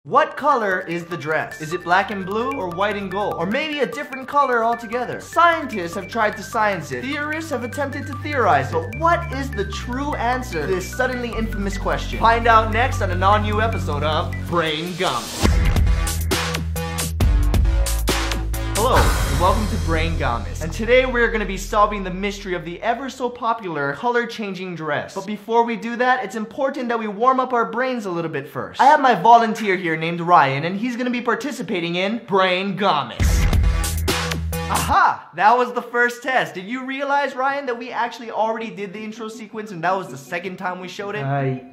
What color is the dress? Is it black and blue or white and gold? Or maybe a different color altogether? Scientists have tried to science it. Theorists have attempted to theorize it. But what is the true answer to this suddenly infamous question? Find out next on a non-new episode of Brain Gummies. Hello, and welcome to Brain Gummies. And today we're going to be solving the mystery of the ever so popular color-changing dress. But before we do that, it's important that we warm up our brains a little bit first. I have my volunteer here named Ryan, and he's going to be participating in Brain Gummies. Aha! That was the first test. Did you realize, Ryan, that we actually already did the intro sequence and that was the second time we showed it?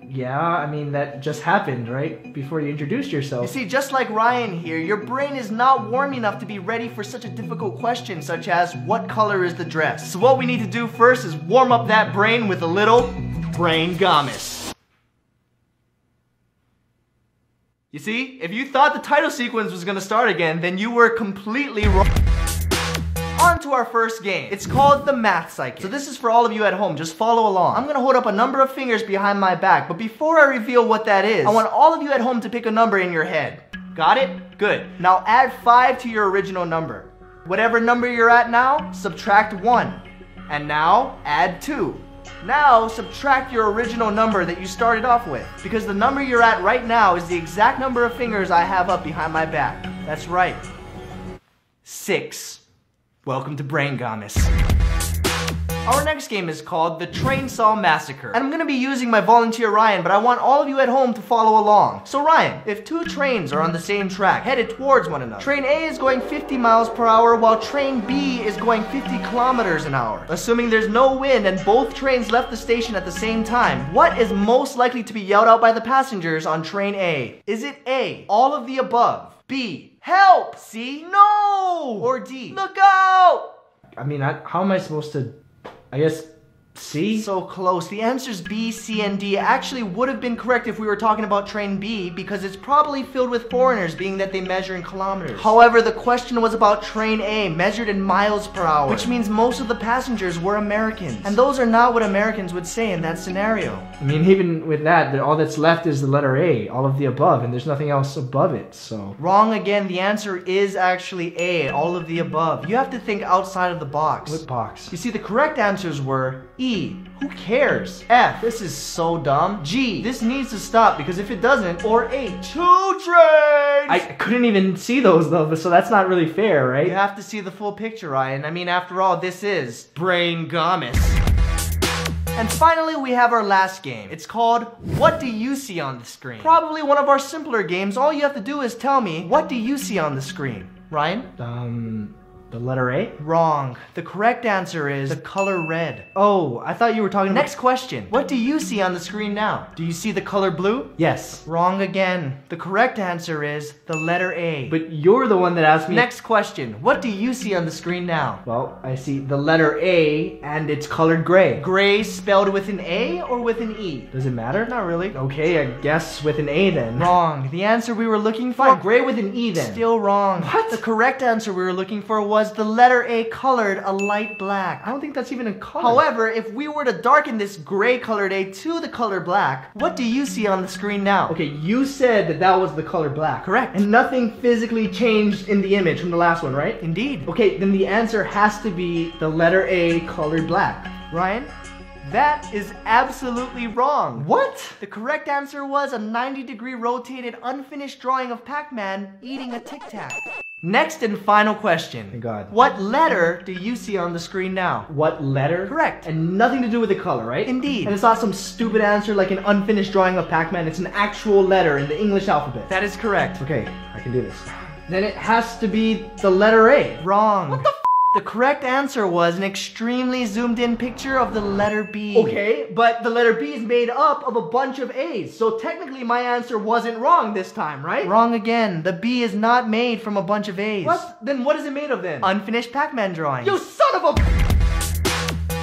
Yeah, I mean, that just happened, right? Before you introduced yourself. You see, just like Ryan here, your brain is not warm enough to be ready for such a difficult question, such as, what color is the dress? So what we need to do first is warm up that brain with a little Brain Gummies. You see, if you thought the title sequence was gonna start again, then you were completely wrong. On to our first game. It's called the Math Psychic. So this is for all of you at home. Just follow along. I'm gonna hold up a number of fingers behind my back, but before I reveal what that is, I want all of you at home to pick a number in your head. Got it? Good. Now add 5 to your original number. Whatever number you're at now, subtract 1. And now add 2. Now subtract your original number that you started off with, because the number you're at right now is the exact number of fingers I have up behind my back. That's right. 6. Welcome to Brain Gummies. Our next game is called the Trainsaw Massacre. And I'm gonna be using my volunteer Ryan, but I want all of you at home to follow along. So Ryan, if 2 trains are on the same track, headed towards one another, train A is going 50 miles per hour while train B is going 50 kilometers an hour. Assuming there's no wind and both trains left the station at the same time, what is most likely to be yelled out by the passengers on train A? Is it A, all of the above? B, help! C, no! Or D, look out! I mean, how am I supposed to, I guess, C? So close. The answers B, C, and D actually would have been correct if we were talking about train B, because it's probably filled with foreigners, being that they measure in kilometers. However, the question was about train A, measured in miles per hour, which means most of the passengers were Americans. And those are not what Americans would say in that scenario. I mean, even with that, all that's left is the letter A, all of the above, and there's nothing else above it, so... Wrong again. The answer is actually A, all of the above. You have to think outside of the box. What box? You see, the correct answers were E, who cares? F, this is so dumb. G, this needs to stop, because if it doesn't, or H, 2 trains! I couldn't even see those though, so that's not really fair, right? You have to see the full picture, Ryan. I mean, after all, this is Brain Gummies. And finally, we have our last game. It's called What Do You See on the Screen? Probably one of our simpler games. All you have to do is tell me, what do you see on the screen? Ryan? The letter A? Wrong. The correct answer is the color red. Oh, I thought you were talking about... Next question. What do you see on the screen now? Do you see the color blue? Yes. Wrong again. The correct answer is the letter A. But you're the one that asked me... Next question. What do you see on the screen now? Well, I see the letter A, and it's colored gray. Gray spelled with an A or with an E? Does it matter? Not really. Okay, I guess with an A then. Wrong. The answer we were looking for... Fine, gray with an E then. Still wrong. What? The correct answer we were looking for was the letter A colored a light black. I don't think that's even a color. However, if we were to darken this gray colored A to the color black, what do you see on the screen now? Okay, you said that that was the color black. Correct. And nothing physically changed in the image from the last one, right? Indeed. Okay, then the answer has to be the letter A colored black. Ryan? That is absolutely wrong. What? The correct answer was a 90-degree rotated unfinished drawing of Pac-Man eating a Tic Tac. Next and final question. Thank God. What letter do you see on the screen now? What letter? Correct. And nothing to do with the color, right? Indeed. And it's not some stupid answer like an unfinished drawing of Pac-Man. It's an actual letter in the English alphabet. That is correct. Okay, I can do this. Then it has to be the letter A. Wrong. What the f? The correct answer was an extremely zoomed in picture of the letter B. Okay, but the letter B is made up of a bunch of A's, so technically my answer wasn't wrong this time, right? Wrong again. The B is not made from a bunch of A's. What? Then what is it made of then? Unfinished Pac-Man drawing. You son of a...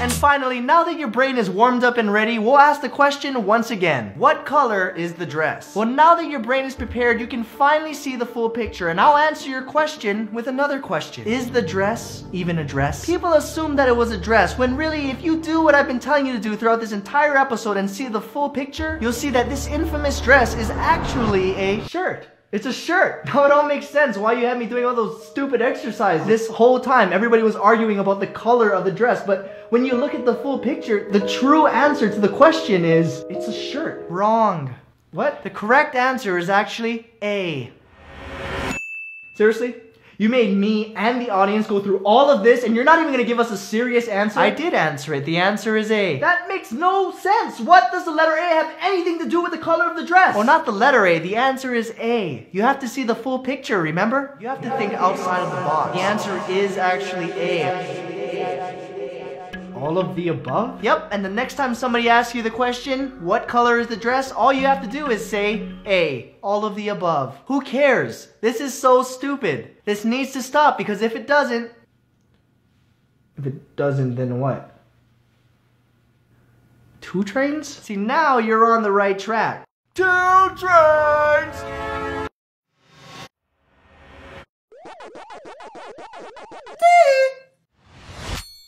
And finally, now that your brain is warmed up and ready, we'll ask the question once again. What color is the dress? Well, now that your brain is prepared, you can finally see the full picture, and I'll answer your question with another question. Is the dress even a dress? People assume that it was a dress, when really, if you do what I've been telling you to do throughout this entire episode and see the full picture, you'll see that this infamous dress is actually a shirt. It's a shirt. Now it all makes sense why you had me doing all those stupid exercises. This whole time, everybody was arguing about the color of the dress, but when you look at the full picture, the true answer to the question is, it's a shirt. Wrong. What? The correct answer is actually A. Seriously? You made me and the audience go through all of this and you're not even gonna give us a serious answer? I did answer it. The answer is A. That makes no sense. What does the letter A have anything to do with the color of the dress? Well, not the letter A. The answer is A. You have to see the full picture, remember? You have to think outside of the box. The answer is actually A. All of the above? Yep, and the next time somebody asks you the question, what color is the dress? All you have to do is say A. All of the above. Who cares? This is so stupid. This needs to stop because if it doesn't... If it doesn't, then what? 2 trains? See, now you're on the right track. 2 trains!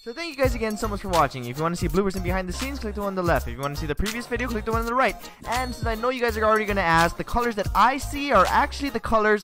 So thank you guys again so much for watching. If you want to see bloopers and behind the scenes, click the one on the left. If you want to see the previous video, click the one on the right. And since I know you guys are already going to ask, the colors that I see are actually the colors